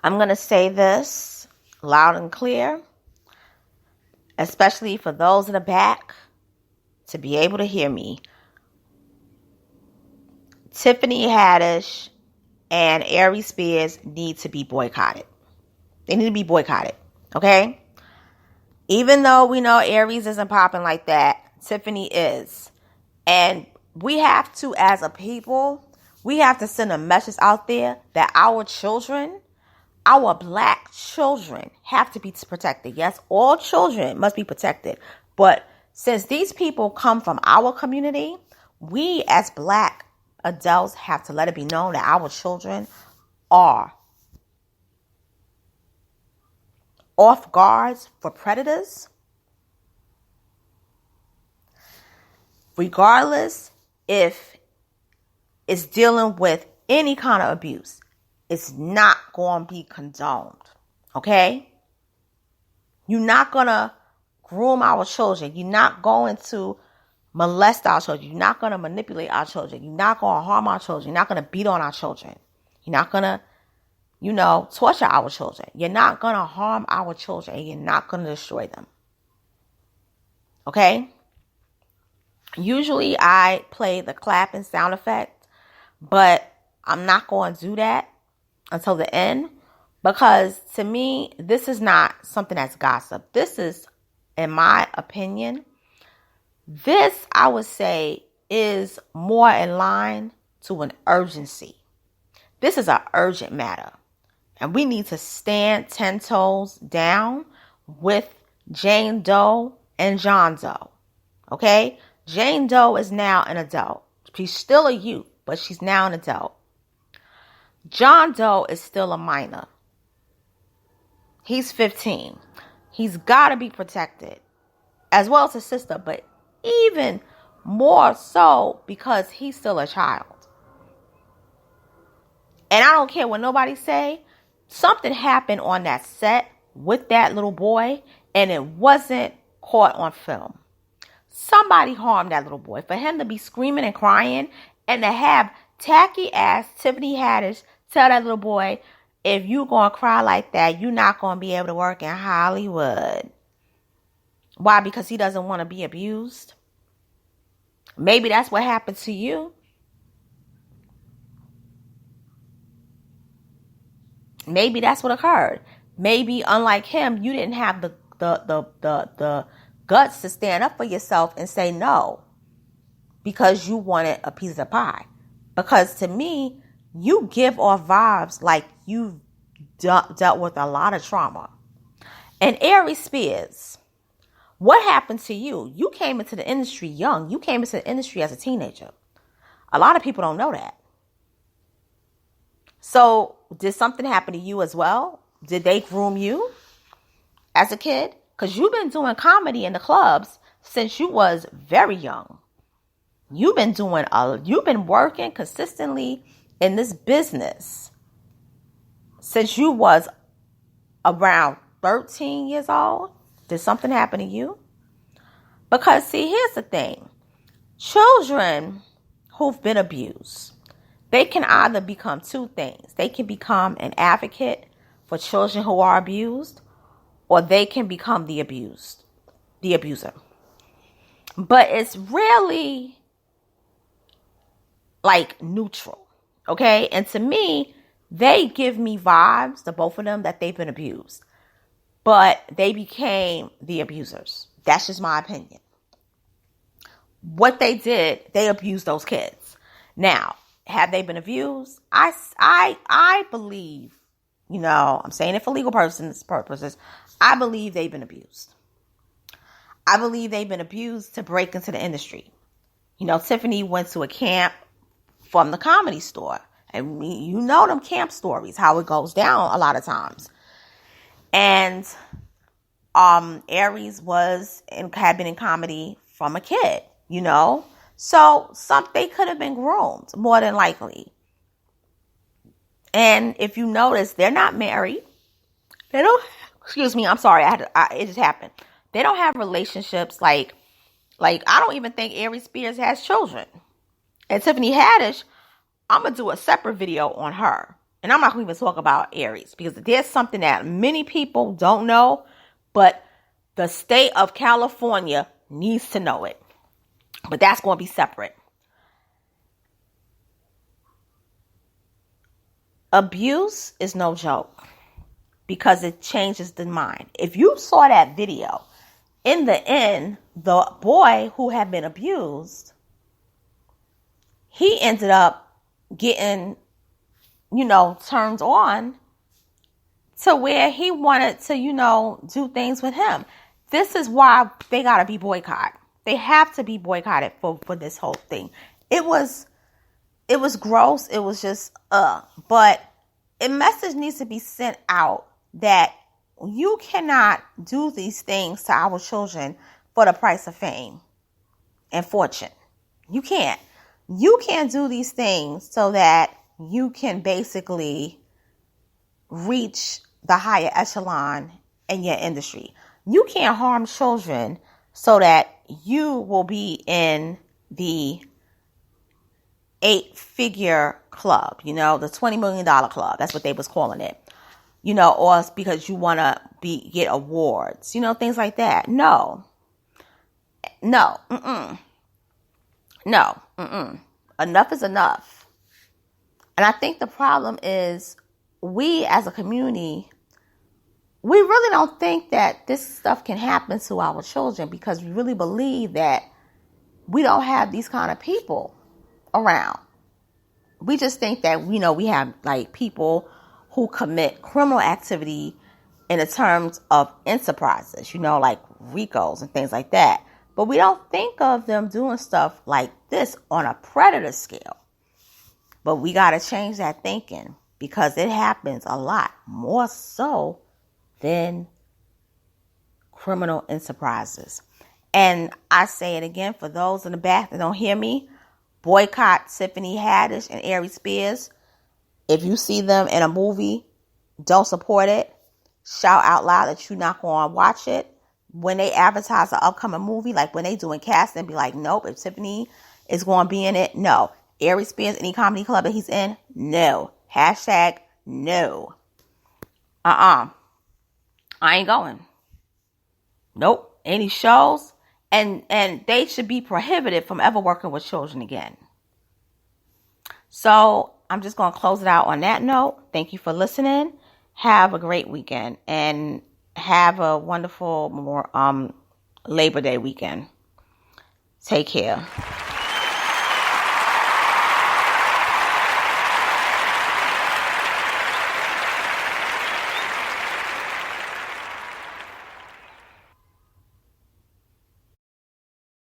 I'm going to say this loud and clear, especially for those in the back to be able to hear me. Tiffany Haddish and Ariesspears need to be boycotted. They need to be boycotted, okay? Even though we know Aries isn't popping like that, Tiffany is. And we have to, as a people, we have to send a message out there that our children, our black children, have to be protected. Yes, all children must be protected. But since these people come from our community, we as black adults have to let it be known that our children are off guards for predators, regardless if it's dealing with any kind of abuse. It's not going to be condoned, okay? You're not going to groom our children. You're not going to molest our children. You're not going to manipulate our children. You're not going to harm our children. You're not going to beat on our children. You're not going to, torture our children. You're not going to harm our children, and you're not going to destroy them. Okay? Usually I play the clapping sound effect, but I'm not going to do that until the end, because to me, this is not something that's gossip. This is, in my opinion, this, I would say, is more in line to an urgency. This is an urgent matter. And we need to stand 10 toes down with Jane Doe and John Doe. Okay? Jane Doe is now an adult. She's still a youth, but she's now an adult. John Doe is still a minor. He's 15. He's got to be protected, as well as his sister, but even more so because he's still a child. And I don't care what nobody say. Something happened on that set with that little boy, and it wasn't caught on film. Somebody harmed that little boy. For him to be screaming and crying, and to have tacky ass Tiffany Haddish tell that little boy, if you gonna cry like that, you're not gonna be able to work in Hollywood. Why? Because he doesn't want to be abused. Maybe that's what happened to you. Maybe that's what occurred. Maybe, unlike him, you didn't have the guts to stand up for yourself and say no because you wanted a piece of pie. Because to me, you give off vibes like you've dealt with a lot of trauma. And Ariesspears, what happened to you? You came into the industry young. You came into the industry as a teenager. A lot of people don't know that. So, did something happen to you as well? Did they groom you as a kid? Because you've been doing comedy in the clubs since you was very young. You've been working consistently in this business since you was around 13 years old. Did something happen to you? Because see, here's the thing. Children who've been abused, they can either become two things. They can become an advocate for children who are abused, or they can become the abuser. But it's really like neutral, okay? And to me, they give me vibes, the both of them, that they've been abused. But they became the abusers. That's just my opinion. What they did, they abused those kids. Now, have they been abused? I believe, I'm saying it for legal purposes, I believe they've been abused. I believe they've been abused to break into the industry. Tiffany went to a camp from the Comedy Store. And them camp stories, how it goes down a lot of times. And Aries had been in comedy from a kid, So they could have been groomed, more than likely. And if you notice, they're not married. They don't, excuse me, I'm sorry, it just happened. They don't have relationships like I don't even think Ariesspears has children. And Tiffany Haddish, I'm going to do a separate video on her. And I'm not going to even talk about Aries because there's something that many people don't know, but the state of California needs to know it. But that's going to be separate. Abuse is no joke because it changes the mind. If you saw that video, in the end, the boy who had been abused, he ended up getting, turned on to where he wanted to, do things with him. This is why they got to be boycotted. They have to be boycotted for this whole thing. It was gross. It was just, but a message needs to be sent out that you cannot do these things to our children for the price of fame and fortune. You can't. You can't do these things so that you can basically reach the higher echelon in your industry. You can't harm children so that you will be in the 8-figure club, the $20 million club. That's what they was calling it. Or it's because you want to get awards, things like that. No. Enough is enough. And I think the problem is we as a community, we really don't think that this stuff can happen to our children because we really believe that we don't have these kind of people around. We just think that, we have like people who commit criminal activity in the terms of enterprises, like RICOs and things like that. But we don't think of them doing stuff like this on a predator scale. But we got to change that thinking because it happens a lot more so than criminal enterprises. And I say it again for those in the back that don't hear me, boycott Tiffany Haddish and Ariesspears. If you see them in a movie, don't support it. Shout out loud that you're not going to watch it. When they advertise an upcoming movie, like when they doing casting, be like, nope, if Tiffany is going to be in it, no. Ariesspears, any comedy club that he's in, no. Hashtag no. I ain't going. Nope. Any shows, and they should be prohibited from ever working with children again. So I'm just going to close it out on that note. Thank you for listening. Have a great weekend and have a wonderful Labor Day weekend. Take care.